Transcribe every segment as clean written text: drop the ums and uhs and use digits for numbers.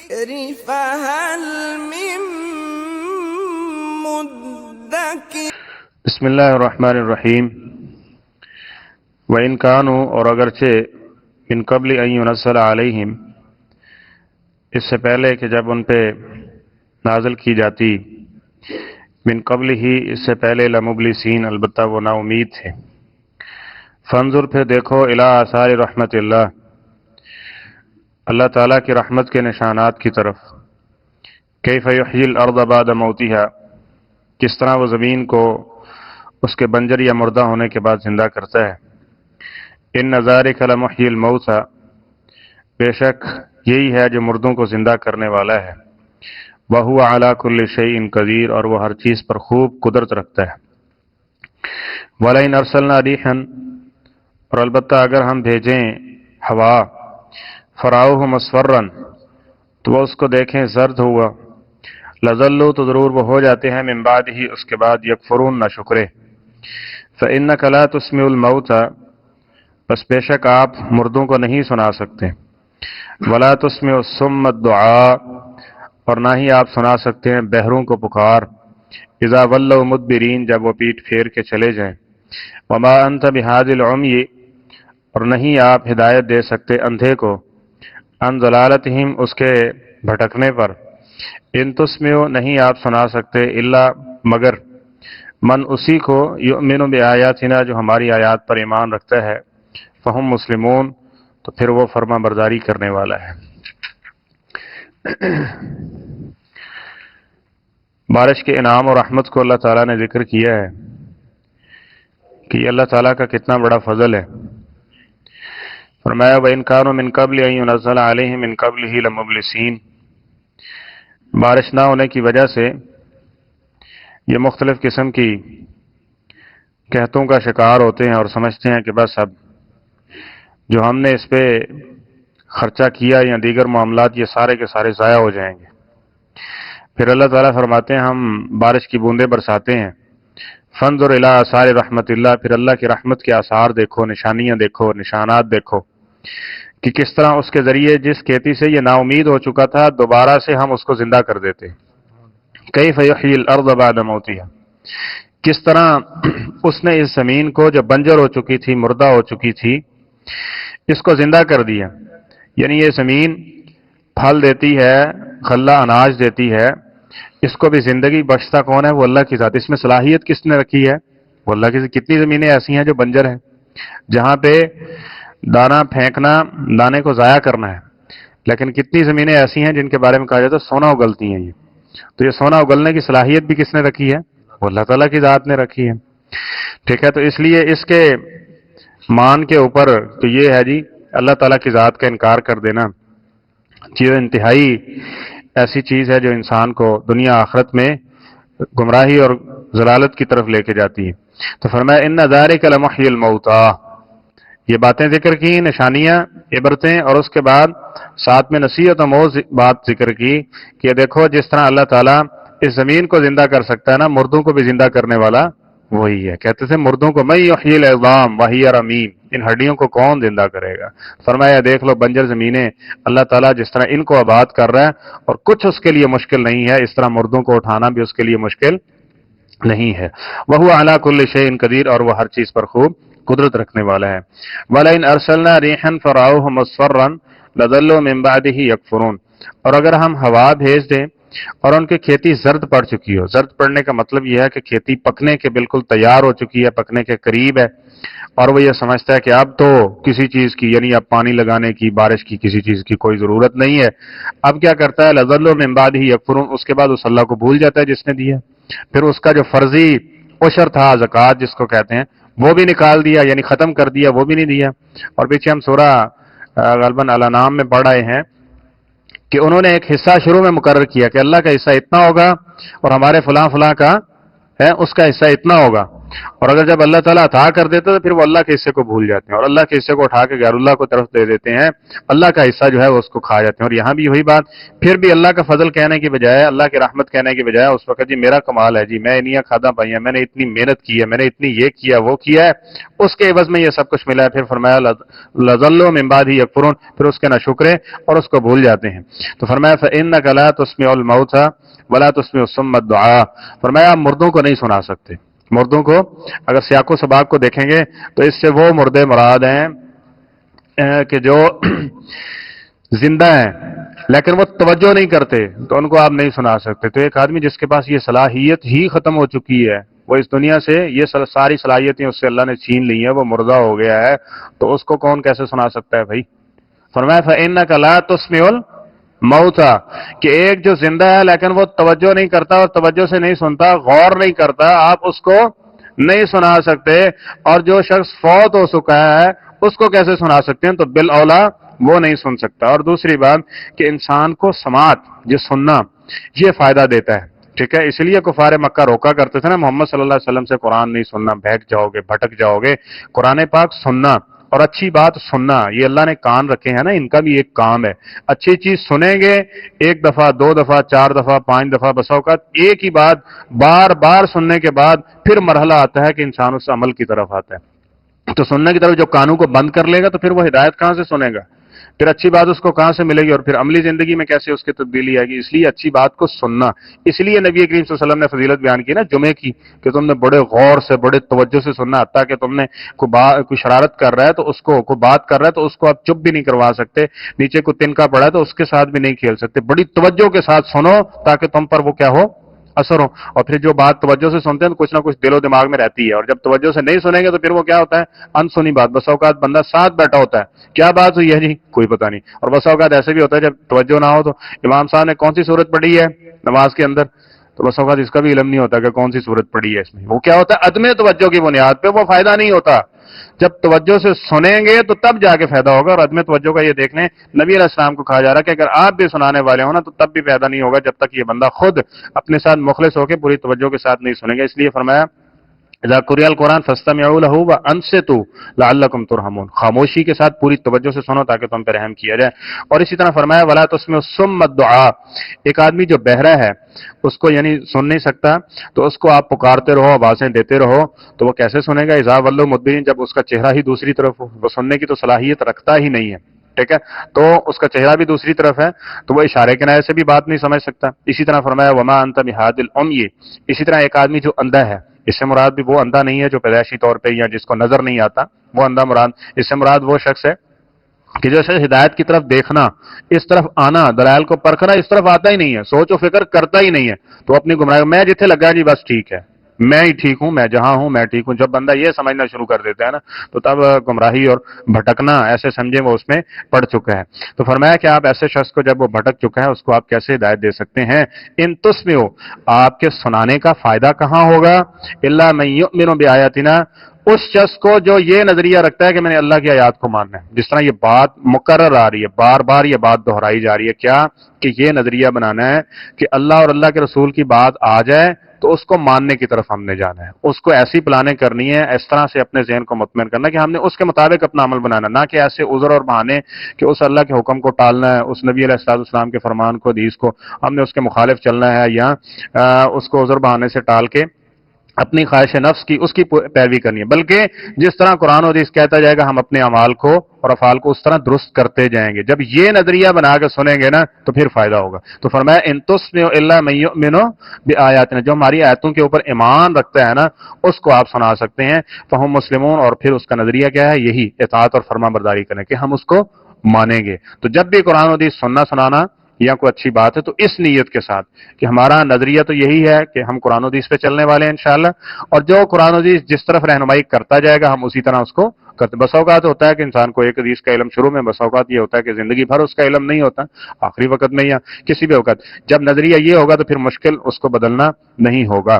فهل من مدکر۔ بسم اللہ الرحمن الرحیم۔ وَإِن كَانُوا، اور اگرچہ من قبل ان ينزل علیہم، اس سے پہلے کہ جب ان پہ نازل کی جاتی، من قبل ہی اس سے پہلے لمبلسین، البتہ وہ نا امید تھے۔ فانظر، پھر دیکھو، الی آثار رحمت اللہ، اللہ تعالیٰ کی رحمت کے نشانات کی طرف۔ کیف یحیی الارض بعد موتها، کس طرح وہ زمین کو اس کے بنجر یا مردہ ہونے کے بعد زندہ کرتا ہے۔ ان ذالک لمحیی الموتى، بے شک یہی ہے جو مردوں کو زندہ کرنے والا ہے۔ وہو علی کل شیء قدیر، اور وہ ہر چیز پر خوب قدرت رکھتا ہے۔ ولئن ارسلنا ریحا، اور البتہ اگر ہم بھیجیں ہوا، فرعوہ مصفرا، تو وہ اس کو دیکھیں زرد ہوا، لظلوا، تو ضرور وہ ہو جاتے ہیں، من بعد ہی اس کے بعد، یکفرون، ناشکرے۔ فإنک لا تسمع الموتى، بس بے شک آپ مردوں کو نہیں سنا سکتے۔ ولا تسمع الصم الدعاء، اور نہ ہی آپ سنا سکتے ہیں بہروں کو پکار، اذا ولوا مدبرین، جب وہ پیٹ پھیر کے چلے جائیں۔ وما انت بہادی العمی، اور نہیں آپ ہدایت دے سکتے اندھے کو، عن ضلالتہم، اس کے بھٹکنے پر۔ ان تسمعوا، نہیں آپ سنا سکتے، الا، مگر، من، اسی کو، یؤمن بآیاتنا، جو ہماری آیات پر ایمان رکھتا ہے، فہم مسلمون، تو پھر وہ فرما برداری کرنے والا ہے۔ بارش کے انعام اور رحمت کو اللہ تعالیٰ نے ذکر کیا ہے کہ یہ اللہ تعالیٰ کا کتنا بڑا فضل ہے۔ فرمایا وَإِن كَانُوا مِن قَبْلِ أَن يُنَزَّلَ عَلَيْهِم مِّن قَبْلِهِ لَمُبْلِسِينَ، بارش نہ ہونے کی وجہ سے یہ مختلف قسم کی قحطوں کا شکار ہوتے ہیں اور سمجھتے ہیں کہ بس اب جو ہم نے اس پہ خرچہ کیا یا دیگر معاملات، یہ سارے کے سارے ضائع ہو جائیں گے۔ پھر اللہ تعالیٰ فرماتے ہیں ہم بارش کی بوندیں برساتے ہیں۔ فانظر الی آثار رحمت اللہ، پھر اللہ کی رحمت کے آثار دیکھو، نشانیاں دیکھو، نشانات دیکھو کہ کس طرح اس کے ذریعے جس کھیتی سے یہ نا امید ہو چکا تھا، دوبارہ سے ہم اس کو زندہ کر دیتے۔ کیف یحیی الارض بعد موتها، کس طرح اس نے اس زمین کو جو بنجر ہو چکی تھی، مردہ ہو چکی تھی، اس کو زندہ کر دیا۔ یعنی یہ زمین پھل دیتی ہے، غلہ اناج دیتی ہے، اس کو بھی زندگی بخشتا کون ہے؟ وہ اللہ کی ذات۔ اس میں صلاحیت کس نے رکھی ہے؟ وہ اللہ کی۔ کتنی زمینیں ایسی ہیں جو بنجر ہیں، جہاں پہ دانہ پھینکنا، دانے کو ضائع کرنا ہے، لیکن کتنی زمینیں ایسی ہیں جن کے بارے میں کہا جاتا ہے سونا اگلتی ہیں یہ۔ تو یہ سونا اگلنے کی صلاحیت بھی کس نے رکھی ہے؟ وہ اللہ تعالیٰ کی ذات نے رکھی ہے۔ ٹھیک ہے، تو اس لیے اس کے مان کے اوپر تو یہ ہے جی اللہ تعالیٰ کی ذات کا انکار کر دینا، چیز انتہائی ایسی چیز ہے جو انسان کو دنیا آخرت میں گمراہی اور ضلالت کی طرف لے کے جاتی ہے۔ تو فرمایا ان ذالک لمحیی الموتى، یہ باتیں ذکر کی، نشانیاں، عبرتیں، اور اس کے بعد ساتھ میں نصیحت آموز بات ذکر کی کہ دیکھو جس طرح اللہ تعالیٰ اس زمین کو زندہ کر سکتا ہے نا، مردوں کو بھی زندہ کرنے والا وہی ہے۔ کہتے تھے مردوں کو من یحیی العظام وہی رمیم، ان ہڈیوں کو کون زندہ کرے گا؟ فرمایا دیکھ لو بنجر زمینیں اللہ تعالیٰ جس طرح ان کو آباد کر رہا ہے، اور کچھ اس کے لیے مشکل نہیں ہے، اس طرح مردوں کو اٹھانا بھی اس کے لیے مشکل نہیں ہے۔ وَهُوَ عَلَى كُلِّ شَيْءٍ قدیر، اور وہ ہر چیز پر خوب قدرت رکھنے والا ہے۔ وَلَئِنْ أَرْسَلْنَا رِيحًا فَرَأَوْهُ مُصْفَرًّا لَظَلُّوا مِن بَعْدِهِ يَكْفُرُونَ، اور اگر ہم ہوا بھیج دیں اور ان کی کھیتی زرد پڑ چکی ہو، زرد پڑنے کا مطلب یہ ہے کہ کھیتی پکنے کے بالکل تیار ہو چکی ہے، پکنے کے قریب ہے، اور وہ یہ سمجھتا ہے کہ اب تو کسی چیز کی، یعنی اب پانی لگانے کی، بارش کی، کسی چیز کی کوئی ضرورت نہیں ہے، اب کیا کرتا ہے؟ لَظَلُّوا مِن بَعْدِهِ يَكْفُرُونَ، اس کے بعد اس اللہ کو بھول جاتا ہے جس نے دیا۔ پھر اس کا جو فرضی عشر تھا، زکوٰۃ جس کو کہتے ہیں، وہ بھی نکال دیا، یعنی ختم کر دیا، وہ بھی نہیں دیا۔ اور پیچھے ہم سورہ غالباً الانعام میں پڑھ رہے ہیں کہ انہوں نے ایک حصہ شروع میں مقرر کیا کہ اللہ کا حصہ اتنا ہوگا اور ہمارے فلاں فلاں کا ہے اس کا حصہ اتنا ہوگا، اور اگر جب اللہ تعالیٰ عطا کر دیتا ہے تو پھر وہ اللہ کے حصے کو بھول جاتے ہیں اور اللہ کے حصے کو اٹھا کے غیر اللہ کو طرف دے دیتے ہیں، اللہ کا حصہ جو ہے وہ اس کو کھا جاتے ہیں۔ اور یہاں بھی وہی بات، پھر بھی اللہ کا فضل کہنے کی بجائے، اللہ کی رحمت کہنے کی بجائے اس وقت جی میرا کمال ہے، جی میں اتنی کھادا پائی ہیں، میں نے اتنی محنت کی ہے، میں نے اتنی یہ کیا وہ کیا ہے، اس کے عوض میں یہ سب کچھ ملا ہے۔ پھر فرمایا لَظَلُّوا مِن بَعْدِهِ يَكْفُرُونَ، پھر اس کے ناشکرے اور اس کو بھول جاتے ہیں۔ تو فرمایا فَإِنَّكَ لَا تُسْمِعُ الْمَوْتَى وَلَا تُسْمِعُ الصُّمَّ الدُّعَاءَ، فرمایا آپ مردوں کو نہیں سنا سکتے۔ مردوں کو اگر سیاق و سباق کو دیکھیں گے تو اس سے وہ مردے مراد ہیں کہ جو زندہ ہیں لیکن وہ توجہ نہیں کرتے، تو ان کو آپ نہیں سنا سکتے۔ تو ایک آدمی جس کے پاس یہ صلاحیت ہی ختم ہو چکی ہے، وہ اس دنیا سے یہ ساری صلاحیتیں اس سے اللہ نے چھین لی ہیں، وہ مردہ ہو گیا ہے، تو اس کو کون کیسے سنا سکتا ہے بھائی؟ فرمایا فَإِنَّكَ لَا تُسْمِعُ الْمَوْتَى، کہ ایک جو زندہ ہے لیکن وہ توجہ نہیں کرتا اور توجہ سے نہیں سنتا، غور نہیں کرتا، آپ اس کو نہیں سنا سکتے۔ اور جو شخص فوت ہو چکا ہے اس کو کیسے سنا سکتے ہیں؟ تو بالاولا وہ نہیں سن سکتا۔ اور دوسری بات کہ انسان کو سماعت، یہ سننا، یہ فائدہ دیتا ہے، ٹھیک ہے؟ اس لیے کفار مکہ روکا کرتے تھے نا محمد صلی اللہ علیہ وسلم سے قرآن نہیں سننا، بہک جاؤ گے، بھٹک جاؤ گے۔ قرآن پاک سننا اور اچھی بات سننا، یہ اللہ نے کان رکھے ہیں نا، ان کا بھی ایک کام ہے۔ اچھی چیز سنیں گے ایک دفعہ، دو دفعہ، چار دفعہ، 5 دفعہ، بسا اوقات ایک ہی بات بار بار سننے کے بعد پھر مرحلہ آتا ہے کہ انسان اس عمل کی طرف آتا ہے۔ تو سننے کی طرف جو کانوں کو بند کر لے گا تو پھر وہ ہدایت کہاں سے سنے گا؟ پھر اچھی بات اس کو کہاں سے ملے گی؟ اور پھر عملی زندگی میں کیسے اس کی تبدیلی آئے گی؟ اس لیے اچھی بات کو سننا، اس لیے نبی کریم صلی اللہ علیہ وسلم نے فضیلت بیان کی نا جمعے کی، کہ تم نے بڑے غور سے، بڑے توجہ سے سننا، حتیٰ کہ تم نے کوئی شرارت کر رہا ہے تو اس کو، کوئی بات کر رہا ہے تو اس کو آپ چپ بھی نہیں کروا سکتے، نیچے کوئی تنکا پڑا ہے تو اس کے ساتھ بھی نہیں کھیل سکتے، بڑی توجہ کے ساتھ سنو تاکہ تم پر وہ کیا ہو، اثر ہو۔ اور پھر جو بات توجہ سے سنتے ہیں تو کچھ نہ کچھ دل و دماغ میں رہتی ہے، اور جب توجہ سے نہیں سنیں گے تو پھر وہ کیا ہوتا ہے؟ انسنی بات۔ بس اوقات بندہ ساتھ بیٹھا ہوتا ہے، کیا بات ہوئی ہے جی؟ کوئی پتہ نہیں۔ اور بس اوقات ایسے بھی ہوتا ہے جب توجہ نہ ہو تو امام صاحب نے کون سی سورت پڑھی ہے نماز کے اندر، تو بس اوقات اس کا بھی علم نہیں ہوتا کہ کون سی سورت پڑھی ہے اس میں۔ وہ کیا ہوتا ہے؟ عدم توجہ کی بنیاد پہ وہ فائدہ نہیں ہوتا۔ جب توجہ سے سنیں گے تو تب جا کے فائدہ ہوگا۔ اور عدم توجہ کا یہ دیکھ لیں، نبی علیہ السلام کو کہا جا رہا ہے کہ اگر آپ بھی سنانے والے ہو نا تو تب بھی فائدہ نہیں ہوگا جب تک یہ بندہ خود اپنے ساتھ مخلص ہو کے پوری توجہ کے ساتھ نہیں سنیں گے۔ اس لیے فرمایا اذا قرئ القرآن فاستمعوا له وانصتوا لعلكم ترحمون، خاموشی کے ساتھ پوری توجہ سے سنو تاکہ تم پہ رحم کیا جائے۔ اور اسی طرح فرمایا ولا تسمعوا الصم الدعاء، ایک آدمی جو بہرا ہے اس کو یعنی سن نہیں سکتا تو اس کو آپ پکارتے رہو، آوازیں دیتے رہو تو وہ کیسے سنے گا؟ اذا ولوا مدبرین، جب اس کا چہرہ ہی دوسری طرف ہو، وہ سننے کی تو صلاحیت رکھتا ہی نہیں ہے، ٹھیک ہے؟ تو اس کا چہرہ بھی دوسری طرف ہے تو وہ اشارے کنارے سے بھی بات نہیں سمجھ سکتا۔ اسی طرح فرمایا وما انت بہاد العمی، اسی طرح ایک آدمی جو اندھا ہے، اس سے مراد بھی وہ اندھا نہیں ہے جو پیدائشی طور پہ یا جس کو نظر نہیں آتا وہ اندھا مراد، اس سے مراد وہ شخص ہے کہ جیسے ہدایت کی طرف دیکھنا، اس طرف آنا، دلائل کو پرکھنا، اس طرف آتا ہی نہیں ہے، سوچ و فکر کرتا ہی نہیں ہے، تو اپنی گمراہی میں جتھے لگا جی بس ٹھیک ہے، میں ہی ٹھیک ہوں، میں جہاں ہوں میں ٹھیک ہوں۔ جب بندہ یہ سمجھنا شروع کر دیتا ہے نا تو تب گمراہی اور بھٹکنا ایسے سمجھے وہ اس میں پڑ چکا ہے۔ تو فرمایا کہ آپ ایسے شخص کو جب وہ بھٹک چکا ہے اس کو آپ کیسے ہدایت دے سکتے ہیں؟ ان تسمعوا، آپ کے سنانے کا فائدہ کہاں ہوگا؟ الا من یؤمن بآیاتنا، اس شخص کو جو یہ نظریہ رکھتا ہے کہ میں نے اللہ کی آیات کو ماننا ہے۔ جس طرح یہ بات مکرر آ رہی ہے، بار بار یہ بات دہرائی جا رہی ہے، کیا کہ یہ نظریہ بنانا ہے کہ اللہ اور اللہ کے رسول کی بات آ جائے تو اس کو ماننے کی طرف ہم نے جانا ہے، اس کو ایسی پلانیں کرنی ہے، اس طرح سے اپنے ذہن کو مطمئن کرنا کہ ہم نے اس کے مطابق اپنا عمل بنانا، نہ کہ ایسے عذر اور بہانے کہ اس اللہ کے حکم کو ٹالنا ہے، اس نبی علیہ السلام کے فرمان کو، حدیث کو ہم نے اس کے مخالف چلنا ہے، یا اس کو عذر بہانے سے ٹال کے اپنی خواہش نفس کی اس کی پیروی کرنی ہے، بلکہ جس طرح قرآن و حدیث کہتا جائے گا ہم اپنے اعمال کو اور افعال کو اس طرح درست کرتے جائیں گے۔ جب یہ نظریہ بنا کے سنیں گے نا تو پھر فائدہ ہوگا۔ تو فرمایا ان تسمعوا الا من یؤمن بآیاتنا، جو ہماری آیتوں کے اوپر ایمان رکھتا ہے نا اس کو آپ سنا سکتے ہیں۔ فہم مسلمون، اور پھر اس کا نظریہ کیا ہے؟ یہی اطاعت اور فرما برداری کریں کہ ہم اس کو مانیں گے۔ تو جب بھی قرآن و حدیث سننا سنانا یا کوئی اچھی بات ہے تو اس نیت کے ساتھ کہ ہمارا نظریہ تو یہی ہے کہ ہم قرآن و حدیث پہ چلنے والے ہیں انشاءاللہ، اور جو قرآن و حدیث جس طرف رہنمائی کرتا جائے گا ہم اسی طرح اس کو کرتے۔ بس اوقات ہوتا ہے کہ انسان کو ایک حدیث کا علم شروع میں، بس اوقات یہ ہوتا ہے کہ زندگی بھر اس کا علم نہیں ہوتا، آخری وقت میں یا کسی بھی وقت۔ جب نظریہ یہ ہوگا تو پھر مشکل اس کو بدلنا نہیں ہوگا۔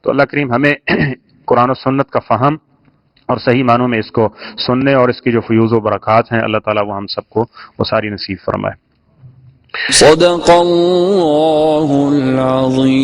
تو اللہ کریم ہمیں قرآن و سنت کا فہم اور صحیح معنوں میں اس کو سننے اور اس کی جو فیوز و برکات ہیں اللہ تعالیٰ وہ ہم سب کو وہ ساری نصیب فرمائے۔ صدق اللہ العظیم۔